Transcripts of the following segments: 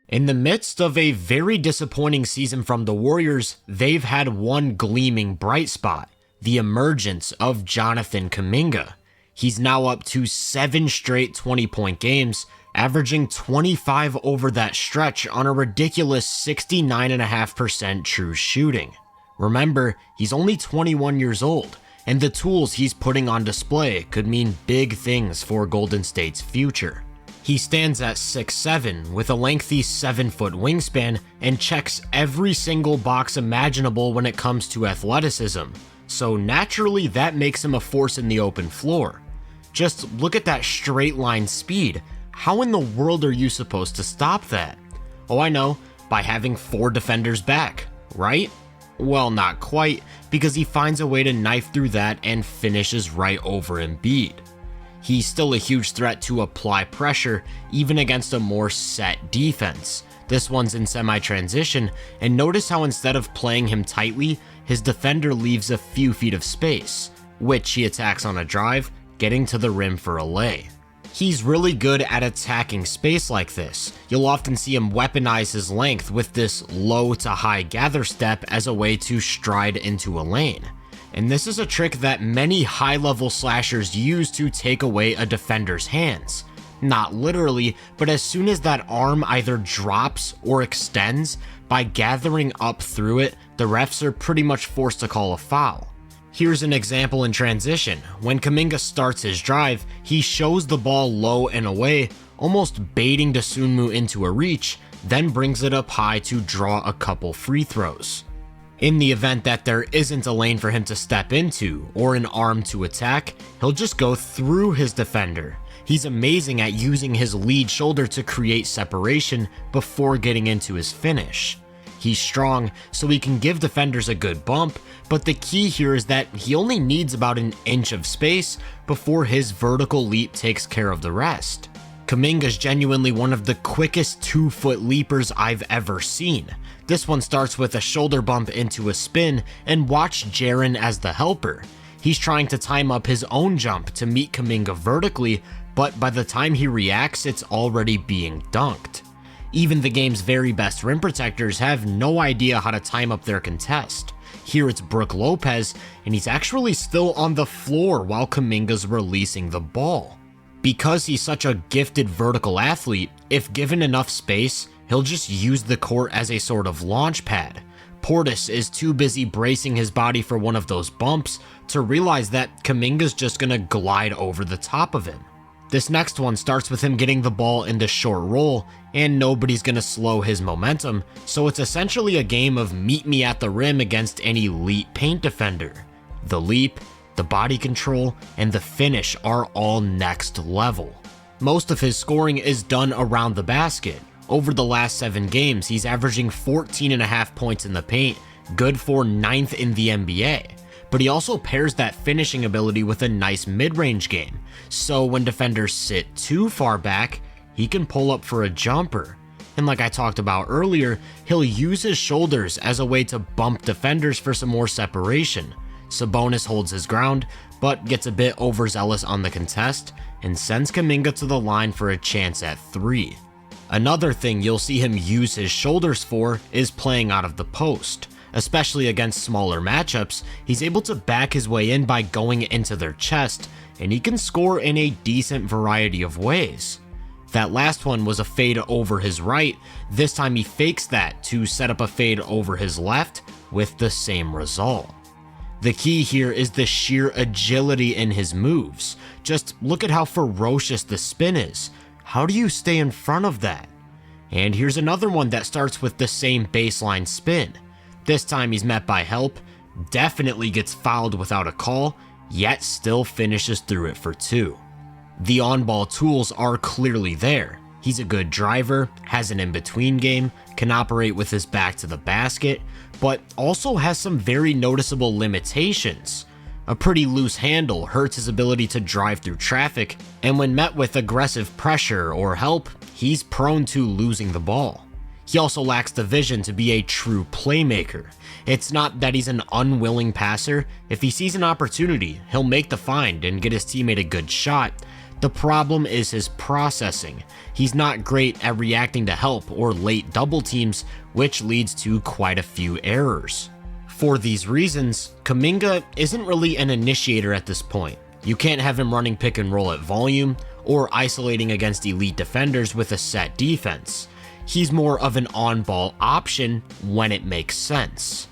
In the midst of a very disappointing season from the Warriors, they've had one gleaming bright spot: the emergence of Jonathan Kuminga. He's now up to 7 straight 20-point games, averaging 25 over that stretch on a ridiculous 69.5% true shooting. Remember, he's only 21 years old, and the tools he's putting on display could mean big things for Golden State's future. He stands at 6'7", with a lengthy 7-foot wingspan and checks every single box imaginable when it comes to athleticism, so naturally that makes him a force in the open floor. Just look at that straight line speed. How in the world are you supposed to stop that? Oh, I know, by having 4 defenders back, right? Well, not quite, because he finds a way to knife through that and finishes right over Embiid. He's still a huge threat to apply pressure, even against a more set defense. This one's in semi-transition, and notice how instead of playing him tightly, his defender leaves a few feet of space, which he attacks on a drive, getting to the rim for a lay. He's really good at attacking space like this. You'll often see him weaponize his length with this low to high gather step as a way to stride into a lane. And this is a trick that many high-level slashers use to take away a defender's hands. Not literally, but as soon as that arm either drops or extends, by gathering up through it, the refs are pretty much forced to call a foul. Here's an example in transition. When Kuminga starts his drive, he shows the ball low and away, almost baiting Dosunmu into a reach, then brings it up high to draw a couple free throws. In the event that there isn't a lane for him to step into or an arm to attack, he'll just go through his defender. He's amazing at using his lead shoulder to create separation before getting into his finish. He's strong, so he can give defenders a good bump, but the key here is that he only needs about an inch of space before his vertical leap takes care of the rest. Kuminga's genuinely one of the quickest 2-foot leapers I've ever seen. This one starts with a shoulder bump into a spin, and watch Jaren as the helper. He's trying to time up his own jump to meet Kuminga vertically, but by the time he reacts, it's already being dunked. Even the game's very best rim protectors have no idea how to time up their contest. Here it's Brook Lopez, and he's actually still on the floor while Kuminga's releasing the ball. Because he's such a gifted vertical athlete, if given enough space, he'll just use the court as a sort of launch pad. Portis is too busy bracing his body for one of those bumps to realize that Kuminga's just gonna glide over the top of him. This next one starts with him getting the ball in the short roll, and nobody's gonna slow his momentum, so it's essentially a game of meet me at the rim against an elite paint defender. The leap, the body control, and the finish are all next level. Most of his scoring is done around the basket. Over the last 7 games, he's averaging 14.5 points in the paint, good for 9th in the NBA. But he also pairs that finishing ability with a nice mid-range game, so when defenders sit too far back, he can pull up for a jumper. And like I talked about earlier, he'll use his shoulders as a way to bump defenders for some more separation. Sabonis holds his ground, but gets a bit overzealous on the contest, and sends Kuminga to the line for a chance at 3. Another thing you'll see him use his shoulders for is playing out of the post. Especially against smaller matchups, he's able to back his way in by going into their chest, and he can score in a decent variety of ways. That last one was a fade over his right. This time he fakes that to set up a fade over his left with the same result. The key here is the sheer agility in his moves. Just look at how ferocious the spin is. How do you stay in front of that? And here's another one that starts with the same baseline spin. This time he's met by help, definitely gets fouled without a call, yet still finishes through it for 2. The on-ball tools are clearly there. He's a good driver, has an in-between game, can operate with his back to the basket, but also has some very noticeable limitations. A pretty loose handle hurts his ability to drive through traffic, and when met with aggressive pressure or help, he's prone to losing the ball. He also lacks the vision to be a true playmaker. It's not that he's an unwilling passer. If he sees an opportunity, he'll make the find and get his teammate a good shot, The problem is his processing. He's not great at reacting to help or late double teams, which leads to quite a few errors. For these reasons, Kuminga isn't really an initiator at this point. You can't have him running pick and roll at volume or isolating against elite defenders with a set defense. He's more of an on-ball option when it makes sense.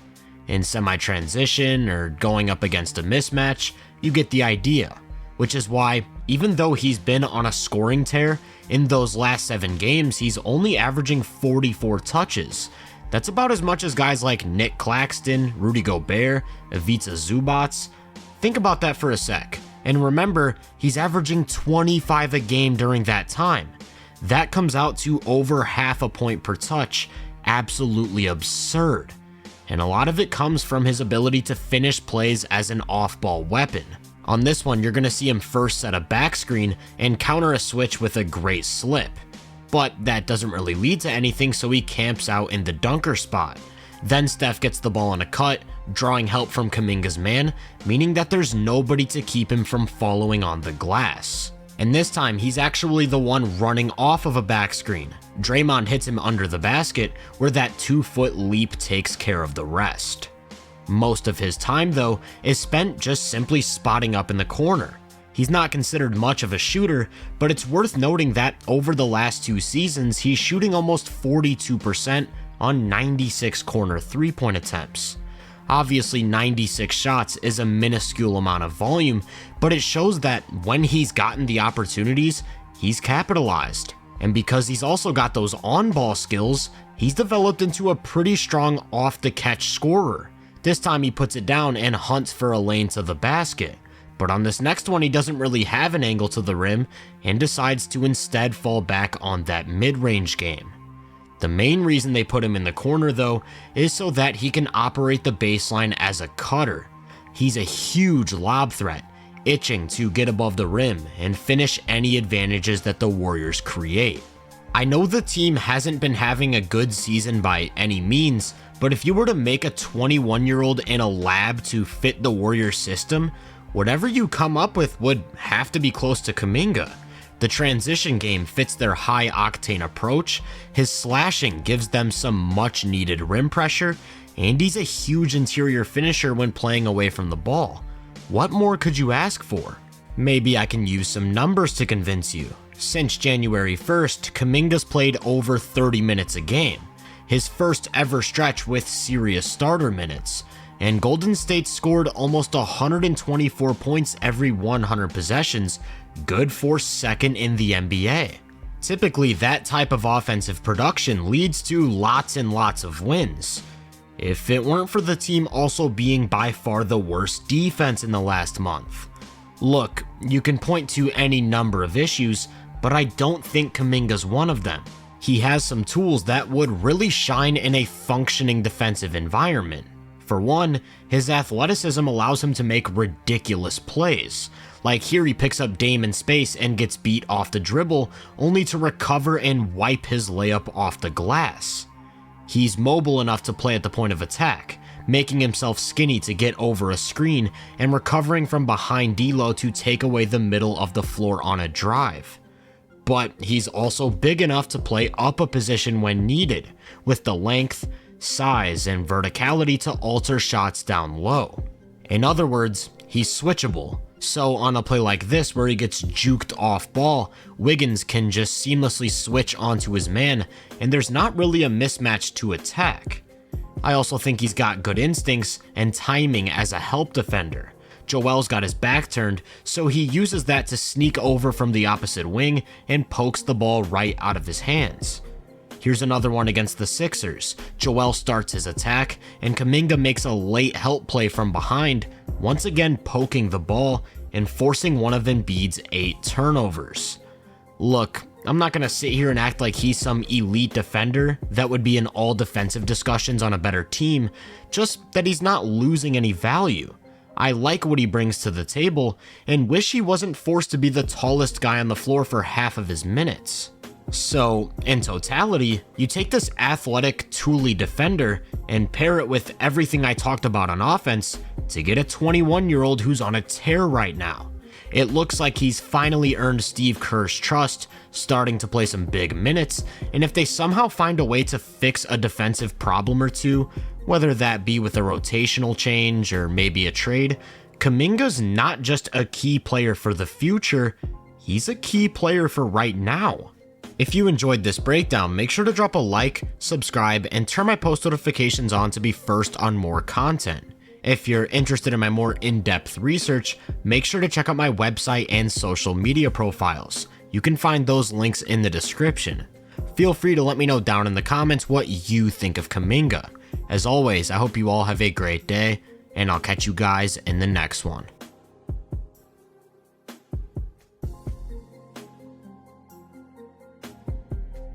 In semi-transition or going up against a mismatch, you get the idea, which is why, even though he's been on a scoring tear, in those last 7 games, he's only averaging 44 touches. That's about as much as guys like Nick Claxton, Rudy Gobert, Ivica Zubac. Think about that for a sec, and remember, he's averaging 25 a game during that time. That comes out to over half a point per touch, absolutely absurd. And a lot of it comes from his ability to finish plays as an off-ball weapon. On this one, you're going to see him first set a back screen and counter a switch with a great slip. But that doesn't really lead to anything, so he camps out in the dunker spot. Then Steph gets the ball on a cut, drawing help from Kuminga's man, meaning that there's nobody to keep him from following on the glass. And this time, he's actually the one running off of a back screen. Draymond hits him under the basket, where that 2-foot leap takes care of the rest. Most of his time, though, is spent just simply spotting up in the corner. He's not considered much of a shooter, but it's worth noting that over the last 2 seasons, he's shooting almost 42% on 96 corner three-point attempts. Obviously, 96 shots is a minuscule amount of volume, but it shows that when he's gotten the opportunities, he's capitalized. And because he's also got those on-ball skills, he's developed into a pretty strong off-the-catch scorer. This time he puts it down and hunts for a lane to the basket. But on this next one, he doesn't really have an angle to the rim and decides to instead fall back on that mid-range game. The main reason they put him in the corner, though, is so that he can operate the baseline as a cutter. He's a huge lob threat, itching to get above the rim and finish any advantages that the Warriors create. I know the team hasn't been having a good season by any means, but if you were to make a 21-year-old in a lab to fit the Warriors system, whatever you come up with would have to be close to Kuminga. The transition game fits their high-octane approach, his slashing gives them some much-needed rim pressure, and he's a huge interior finisher when playing away from the ball. What more could you ask for? Maybe I can use some numbers to convince you. Since January 1st, Kuminga's played over 30 minutes a game, his first ever stretch with serious starter minutes, and Golden State scored almost 124 points every 100 possessions, good for second in the NBA. Typically, that type of offensive production leads to lots and lots of wins. If it weren't for the team also being by far the worst defense in the last month. Look, you can point to any number of issues, but I don't think Kuminga's one of them. He has some tools that would really shine in a functioning defensive environment. For one, his athleticism allows him to make ridiculous plays. Like here, he picks up Dame in space and gets beat off the dribble, only to recover and wipe his layup off the glass. He's mobile enough to play at the point of attack, making himself skinny to get over a screen and recovering from behind D'Lo to take away the middle of the floor on a drive. But he's also big enough to play up a position when needed, with the length, size, and verticality to alter shots down low. In other words, he's switchable. So on a play like this where he gets juked off ball, Wiggins can just seamlessly switch onto his man, and there's not really a mismatch to attack. I also think he's got good instincts and timing as a help defender. Joel's got his back turned, so he uses that to sneak over from the opposite wing and pokes the ball right out of his hands. Here's another one against the Sixers. Joel starts his attack, and Kuminga makes a late help play from behind, once again poking the ball and forcing one of Embiid's 8 turnovers. Look, I'm not going to sit here and act like he's some elite defender that would be in all defensive discussions on a better team, just that he's not losing any value. I like what he brings to the table and wish he wasn't forced to be the tallest guy on the floor for half of his minutes. So, in totality, you take this athletic, tooly defender and pair it with everything I talked about on offense to get a 21-year-old who's on a tear right now. It looks like he's finally earned Steve Kerr's trust, starting to play some big minutes, and if they somehow find a way to fix a defensive problem or two, whether that be with a rotational change or maybe a trade, Kuminga's not just a key player for the future, he's a key player for right now. If you enjoyed this breakdown, make sure to drop a like, subscribe, and turn my post notifications on to be first on more content. If you're interested in my more in-depth research, make sure to check out my website and social media profiles. You can find those links in the description. Feel free to let me know down in the comments what you think of Kuminga. As always, I hope you all have a great day, and I'll catch you guys in the next one.